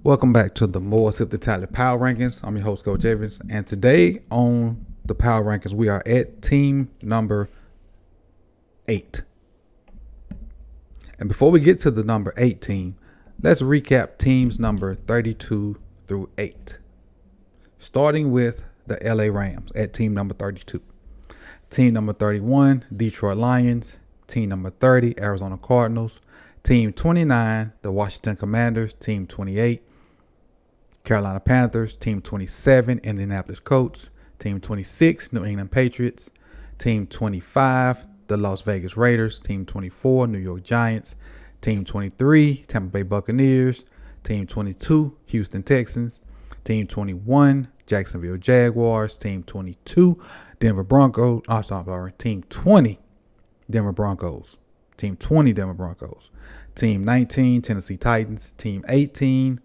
Welcome back to the more Sip2Tally's Power Rankings. I'm your host, Coach Evans, and today on the Power Rankings, we are at team number 8. And before we get to the number 8 team, let's recap teams number 32 through 8. Starting with the LA Rams at team number 32. Team number 31, Detroit Lions. Team number 30, Arizona Cardinals. Team 29, the Washington Commanders. Team 28, Carolina Panthers. Team 27, Indianapolis Colts. Team 26, New England Patriots. Team 25, the Las Vegas Raiders. Team 24, New York Giants. Team 23, Tampa Bay Buccaneers. Team 22, Houston Texans. Team 21, Jacksonville Jaguars. Team 22, Denver Broncos. Team 20, Denver Broncos. Team 20, Denver Broncos. Team 19, Tennessee Titans. Team 18,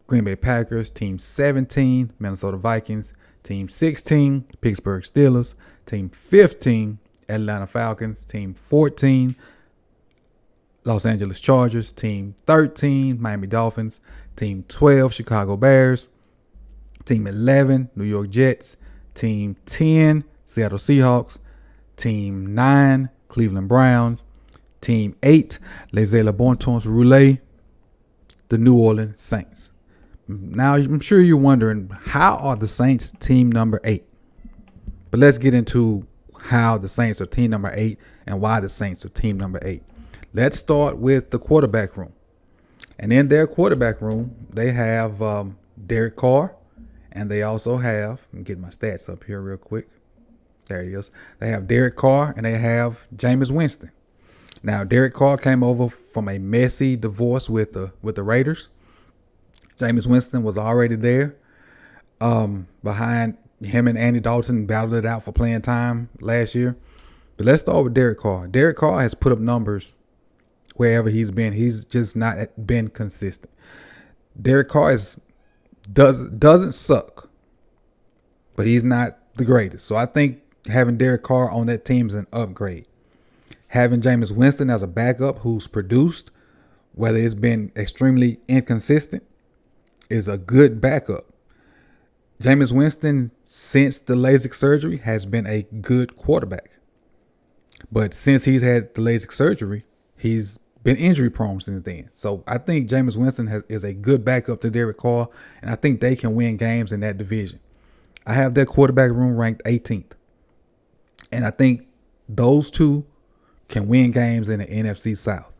Green Bay Packers. Team 17, Minnesota Vikings. Team 16, Pittsburgh Steelers. Team 15, Atlanta Falcons. Team 14, Los Angeles Chargers. Team 13, Miami Dolphins. Team 12, Chicago Bears. Team 11, New York Jets. Team 10, Seattle Seahawks. Team 9, Cleveland Browns. Team 8, Les Bonbons Roulés, the New Orleans Saints. Now, I'm sure you're wondering, how are the Saints team number 8? But let's get into how the Saints are team number 8 and why the Saints are team number 8. Let's start with the quarterback room. And in their quarterback room, they have Derek Carr, and they also have, I'm getting my stats up here real quick. There it is. They have Derek Carr, and they have Jameis Winston. Now, Derek Carr came over from a messy divorce with the Raiders. Jameis Winston was already there. Behind him and Andy Dalton battled it out for playing time last year. But let's start with Derek Carr. Derek Carr has put up numbers wherever he's been. He's just not been consistent. Derek Carr doesn't suck, but he's not the greatest. So I think having Derek Carr on that team is an upgrade. Having Jameis Winston as a backup who's produced, whether it's been extremely inconsistent, is a good backup. Jameis Winston, since the LASIK surgery, has been a good quarterback. But since he's had the LASIK surgery, he's been injury prone since then. So I think Jameis Winston is a good backup to Derek Carr, and I think they can win games in that division. I have their quarterback room ranked 18th. And I think those two can win games in the NFC South.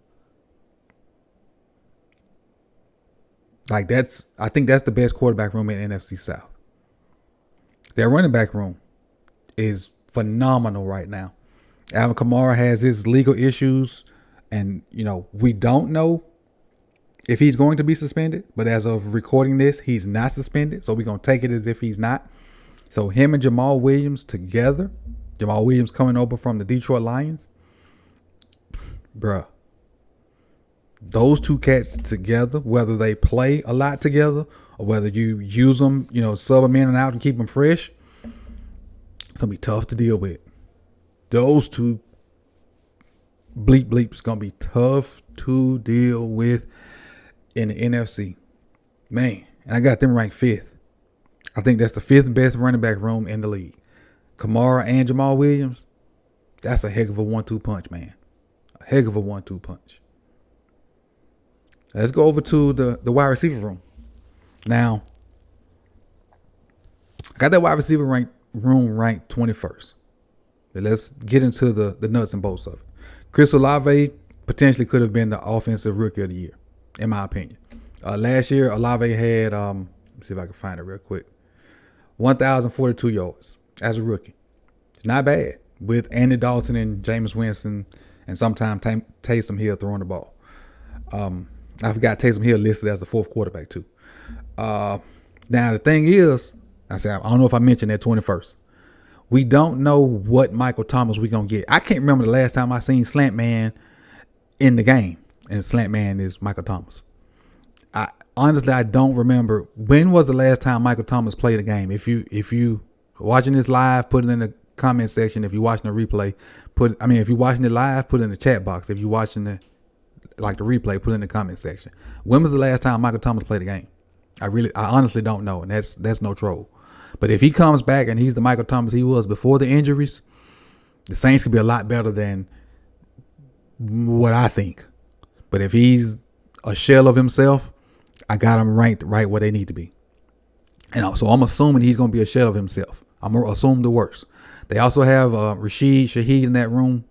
I think that's the best quarterback room in the NFC South. Their running back room is phenomenal right now. Alvin Kamara has his legal issues, and we don't know if he's going to be suspended, but as of recording this, he's not suspended, so we're going to take it as if he's not. So him and Jamal Williams together, Jamal Williams coming over from the Detroit Lions, bruh, those two cats together, whether they play a lot together or whether you use them, sub them in and out and keep them fresh, it's going to be tough to deal with. Those two bleeps going to be tough to deal with in the NFC. Man, and I got them ranked 5th. I think that's the 5th best running back room in the league. Kamara and Jamal Williams, that's a heck of a 1-2 punch, man. A heck of a 1-2 punch. Let's go over to the wide receiver room. Now, I got that wide receiver room ranked 21st. But let's get into the nuts and bolts of it. Chris Olave potentially could have been the offensive rookie of the year, in my opinion. Last year, Olave had, let's see if I can find it real quick, 1,042 yards as a rookie. It's not bad with Andy Dalton and Jameis Winston and sometimes Taysom Hill throwing the ball. I forgot Taysom Hill listed as the 4th quarterback too. Now the thing is, I don't know if I mentioned that 21st. We don't know what Michael Thomas we're going to get. I can't remember the last time I seen Slant Man in the game. And Slant Man is Michael Thomas. Honestly, I don't remember. When was the last time Michael Thomas played a game? If you watching this live, put it in the comment section. If you're watching the replay, if you're watching it live, put it in the chat box. If you're watching it like the replay, put it in the comment section. When was the last time Michael Thomas played a game? I honestly don't know, and that's no troll. But if he comes back and he's the Michael Thomas he was before the injuries, the Saints could be a lot better than what I think. But if he's a shell of himself, I got him ranked right where they need to be. And so I'm assuming he's going to be a shell of himself. I'm going to assume the worst. They also have Rashid Shaheed in that room.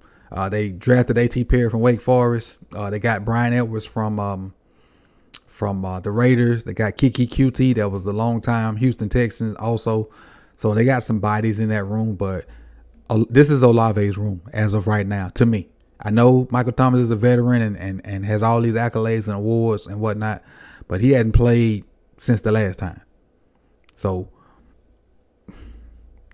They drafted A.T. Perry from Wake Forest. They got Brian Edwards from the Raiders. They got Kiki QT. That was the longtime Houston Texans also. So they got some bodies in that room. But this is Olave's room as of right now, to me. I know Michael Thomas is a veteran and has all these accolades and awards and whatnot, but he hadn't played since the last time. So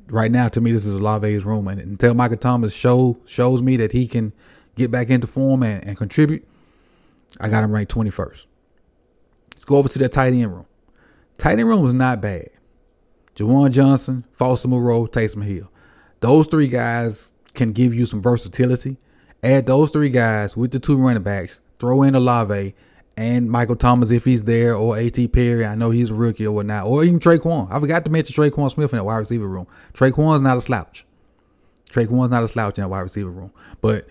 right now, to me, this is Olave's room. And until Michael Thomas shows me that he can get back into form and contribute, I got him ranked 21st. Let's go over to the tight end room. Tight end room was not bad. Juwan Johnson, Foster Moreau, Taysom Hill. Those three guys can give you some versatility. Add those three guys with the two running backs. Throw in Olave and Michael Thomas if he's there, or A.T. Perry. I know he's a rookie or whatnot. Or even Traquan. I forgot to mention Traquan Smith in that wide receiver room. Traquan's not a slouch. Traquan's not a slouch in that wide receiver room. But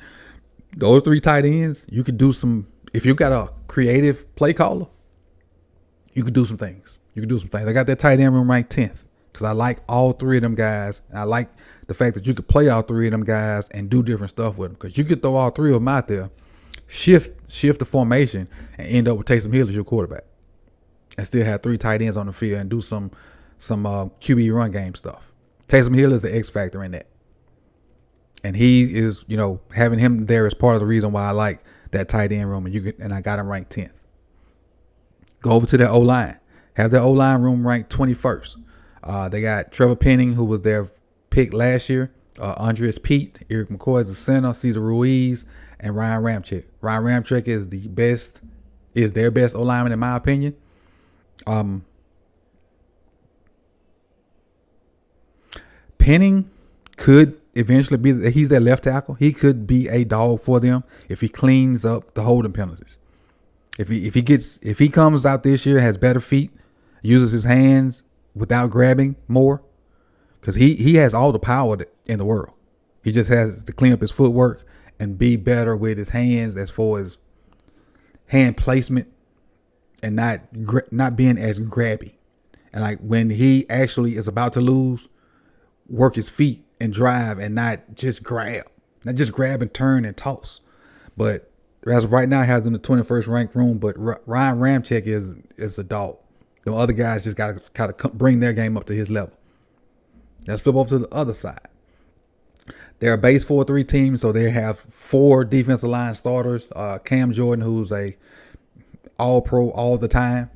those three tight ends, you could do some. If you got a creative play caller, you could do some things. I got that tight end room ranked 10th because I like all three of them guys. And I like the fact that you could play all three of them guys and do different stuff with them, because you could throw all three of them out there, shift the formation, and end up with Taysom Hill as your quarterback, and still have three tight ends on the field and do some QB run game stuff. Taysom Hill is the X factor in that, and he is, having him there is part of the reason why I like that tight end room, and I got him ranked 10th. Go over to their O-line. Have their O-line room ranked 21st. They got Trevor Penning, who was their pick last year. Andres Pete, Eric McCoy is the center, Cesar Ruiz, and Ryan Ramczyk. Ryan Ramczyk is their best O-lineman in my opinion. Penning could eventually be, he's their left tackle. He could be a dog for them if he cleans up the holding penalties. If he comes out this year, has better feet, uses his hands without grabbing more, because he has all the power in the world. He just has to clean up his footwork and be better with his hands as far as hand placement and not being as grabby. And like when he actually is about to lose, work his feet and drive and not just grab and turn and toss. But as of right now, I have them in the 21st ranked room. But Ryan Ramczyk is a dog. The other guys just got to kind of bring their game up to his level. Let's flip over to the other side. They're a base 4-3 team, so they have 4 defensive line starters. Cam Jordan, who's a all-pro all the time.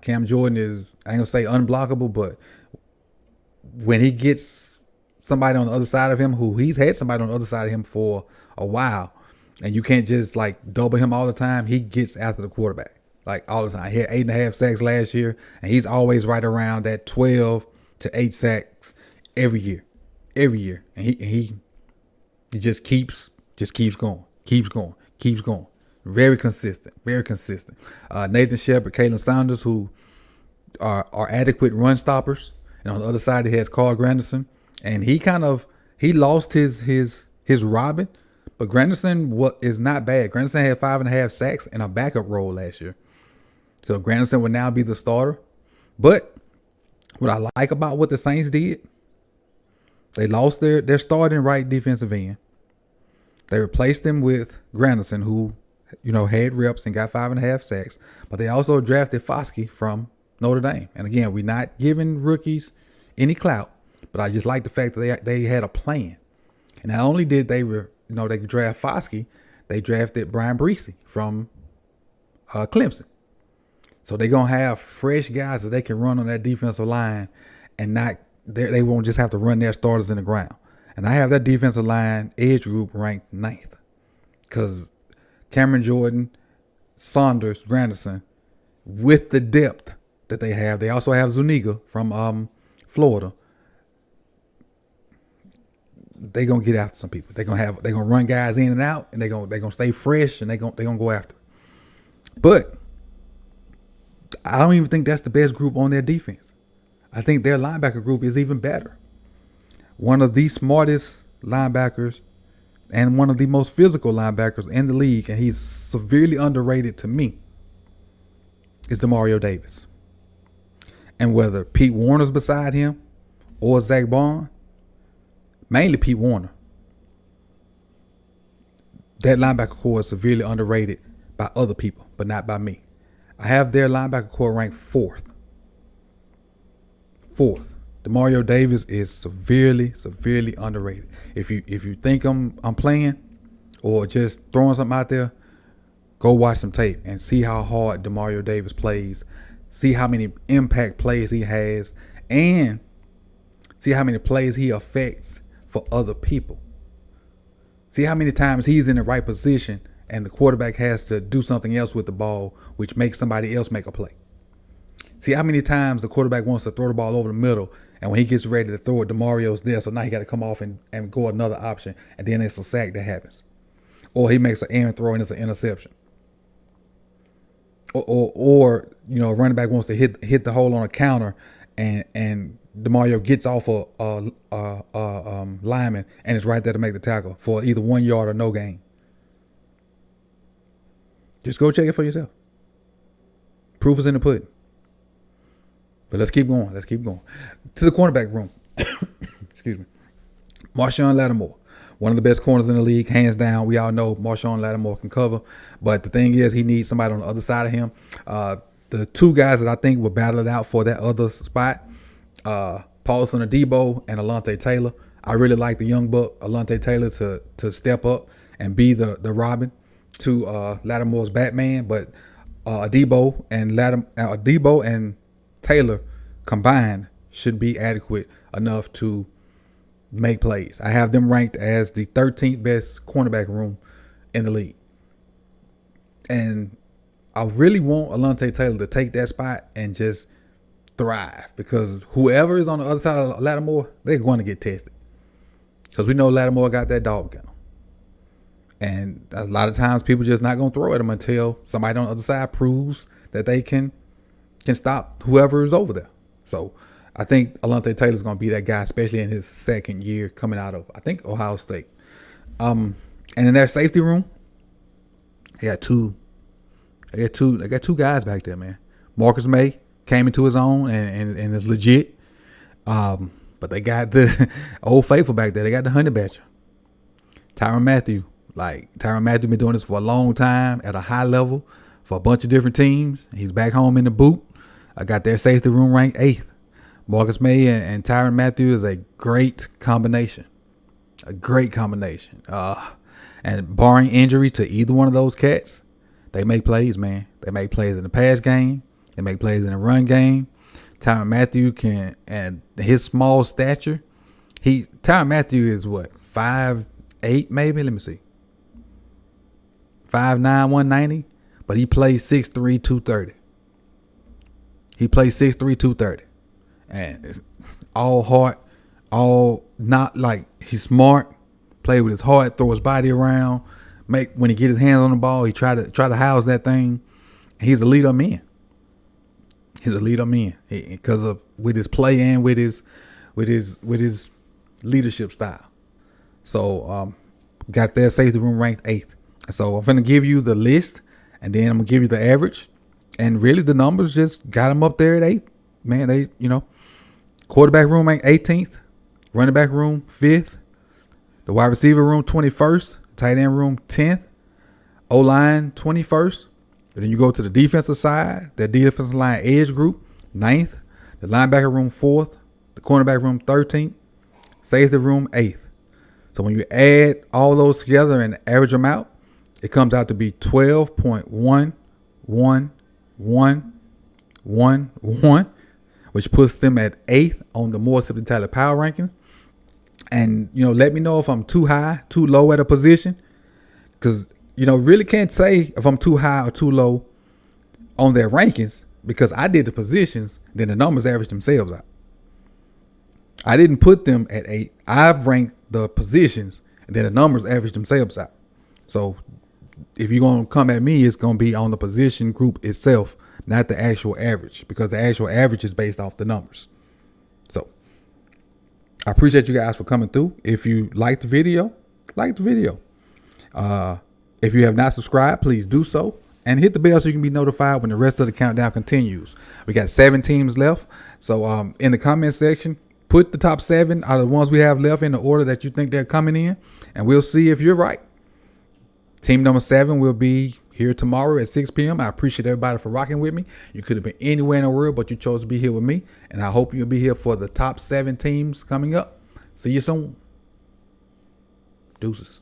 Cam Jordan is, I ain't going to say unblockable, but when he gets somebody on the other side of him, who he's had somebody on the other side of him for a while, and you can't just like double him all the time, he gets after the quarterback like all the time. He had 8.5 sacks last year, and he's always right around that 12 to 8 sacks every year. And he just keeps going. Very consistent. Nathan Shepard, Kalen Saunders, who are adequate run stoppers. And on the other side, he has Carl Granderson, and he lost his Robin, but Granderson is not bad. Granderson had 5.5 sacks in a backup role last year, so Granderson would now be the starter. But what I like about what the Saints did, they lost their starting right defensive end. They replaced him with Granderson, who had reps and got 5.5 sacks, but they also drafted Foskey from Notre Dame. And again, we're not giving rookies any clout, but I just like the fact that they had a plan. And not only did they draft Foskey, they drafted Brian Breesy from Clemson. So they're going to have fresh guys that they can run on that defensive line, and they won't just have to run their starters in the ground. And I have that defensive line edge group ranked 9th because Cameron Jordan, Saunders, Granderson, with the depth that they have. They also have Zuniga from Florida. they gonna get after some people. They gonna run guys in and out, and they gonna stay fresh, and they gonna go after. But I don't even think that's the best group on their defense. I think their linebacker group is even better. One of the smartest linebackers and one of the most physical linebackers in the league, and he's severely underrated to me, is DeMario Davis. And whether Pete Warner's beside him or Zach Bond, mainly Pete Warner, that linebacker core is severely underrated by other people, but not by me. I have their linebacker core ranked fourth. DeMario Davis is severely underrated. If you think I'm playing or just throwing something out there, go watch some tape and see how hard DeMario Davis plays. See how many impact plays he has, and see how many plays he affects for other people. See how many times he's in the right position and the quarterback has to do something else with the ball, which makes somebody else make a play. See how many times the quarterback wants to throw the ball over the middle, and when he gets ready to throw it, DeMario's there, so now he got to come off and go another option, and then it's a sack that happens. Or he makes an errant throw and it's an interception. Or running back wants to hit the hole on a counter, and DeMario gets off a lineman and is right there to make the tackle for either 1 yard or no gain. Just go check it for yourself. Proof is in the pudding. But let's keep going. To the cornerback room. Excuse me. Marshon Latimore. One of the best corners in the league, hands down. We all know Marshon Latimore can cover. But the thing is, he needs somebody on the other side of him. The two guys that I think will battle it out for that other spot, Paulson Adebo and Alontae Taylor. I really like the young buck, Alontae Taylor, to step up and be the Robin to Latimore's Batman. But Adebo and Taylor combined should be adequate enough to make plays. I have them ranked as the 13th best cornerback room in the league. And I really want Alontae Taylor to take that spot and just thrive, because whoever is on the other side of Latimore, they're going to get tested. Because we know Latimore got that dog in him. And a lot of times people just not going to throw at him until somebody on the other side proves that they can stop whoever is over there. So I think Alontae Taylor's going to be that guy, especially in his second year coming out of, I think, Ohio State. And in their safety room, they got two guys back there, man. Marcus May came into his own and is legit. But they got the old faithful back there. They got the honey badger. Tyrann Mathieu. Tyrann Mathieu been doing this for a long time at a high level for a bunch of different teams. He's back home in the boot. I got their safety room ranked 8th. Marcus May and Tyrann Mathieu is a great combination. And barring injury to either one of those cats, they make plays, man. They make plays in the pass game. They make plays in the run game. Tyrann Mathieu can, and his small stature, Tyrann Mathieu is what, 5'8" maybe? Let me see. 5'9", 190, but he plays 6'3", 230. And it's all heart, all not like he's smart, play with his heart, throw his body around, when he get his hands on the ball, he try to house that thing. He's a leader man. Because of with his play and with his leadership style. So got their safety room ranked 8th. So I'm gonna give you the list, and then I'm gonna give you the average, and really the numbers just got them up there at 8th. Man, quarterback room ranked 18th, running back room 5th, the wide receiver room 21st, tight end room 10th, O-line 21st. And then you go to the defensive side, their defensive line edge group 9th, the linebacker room 4th, the cornerback room 13th, safety room 8th. So when you add all those together and average them out, it comes out to be 12.11111, which puts them at 8th on the more Sip2Tally power ranking. And, let me know if I'm too high, too low at a position, because, really can't say if I'm too high or too low on their rankings, because I did the positions, then the numbers average themselves out. I didn't put them at 8. I've ranked the positions, and then the numbers average themselves out. So if you're going to come at me, it's going to be on the position group itself, not the actual average, because the actual average is based off the numbers. So I appreciate you guys for coming through. If you liked the video, like the video. If you have not subscribed, please do so. And hit the bell so you can be notified when the rest of the countdown continues. We got 7 teams left. So in the comment section, put the top 7 out of the ones we have left in the order that you think they're coming in. And we'll see if you're right. Team number 7 will be here tomorrow at 6 p.m. I appreciate everybody for rocking with me. You could have been anywhere in the world, but you chose to be here with me. And I hope you'll be here for the top 7 teams coming up. See you soon. Deuces.